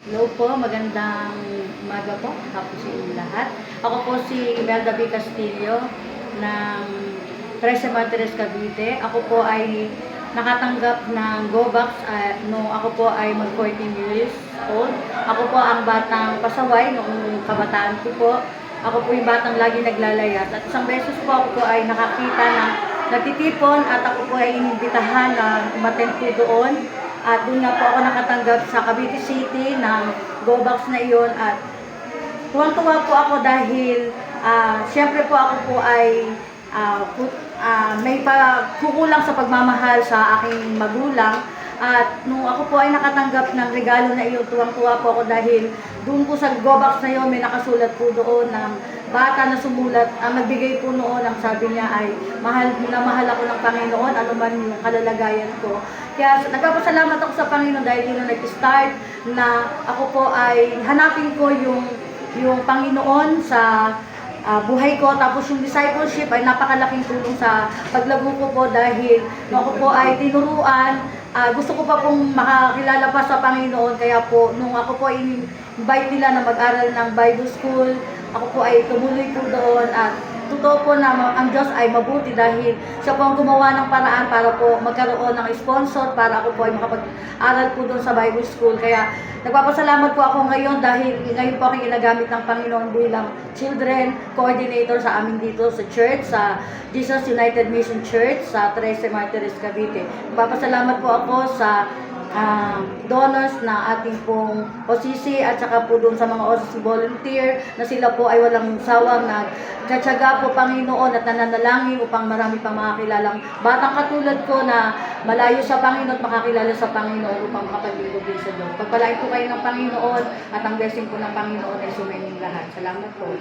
Hello po, magandang umaga po. Tapos sa inyong lahat. Ako po si Imelda B. Castillo ng Trece Martires, Cavite. Ako po ay nakatanggap ng GoBox no ako po ay mag 14 years old. Ako po ang batang pasaway noong kabataan ko po. Ako po yung batang lagi naglalayas. At isang beses po ako po ay nakakita ng nagtitipon at ako po ay inibitahan na umattend po doon. At doon nga po ako nakatanggap sa Cavite City ng GoBox na iyon at tuwang-tuwa po ako dahil siyempre po ako po ay may kukulang sa pagmamahal sa aking magulang. At nung ako po ay nakatanggap ng regalo na iyon, tuwang-tuwa po ako dahil doon po sa GoBox na iyon may nakasulat po doon ng bata na sumulat. Ang nagbigay po noon, ang sabi niya ay mahal na mahal ako ng Panginoon, ano man yung kalalagayan ko. Kaya nagpapasalamat ako sa Panginoon dahil yun ang nag-start na ako po ay hanapin ko yung Panginoon sa buhay ko. Tapos yung discipleship ay napakalaking tulong sa paglago ko po dahil nung ako po ay tinuruan, gusto ko pa pong makakilala pa sa Panginoon. Kaya po nung ako po invite nila na mag-aral ng Bible School, ako po ay tumuloy po doon at totoo po na ang Diyos ay mabuti dahil siya po ang gumawa ng paraan para po magkaroon ng sponsor para ako po ay makapag-aral po doon sa Bible School. Kaya nagpapasalamat po ako ngayon dahil ngayon po aking ginagamit ng Panginoon bilang children coordinator sa amin dito sa church, sa Jesus United Mission Church sa Trece Martires, Cavite. Nagpapasalamat po ako sa donors na ating pong OCC at saka po doon sa mga OCC volunteer na sila po ay walang sawang nagtsatsaga po Panginoon at nananalangin upang marami pang makakilalang batang katulad ko na malayo sa Panginoon at makakilala sa Panginoon upang makapaglingkod din sa Diyos. Pagpalain po kayo ng Panginoon at ang blessing po ng Panginoon ay sumaining lahat. Salamat po.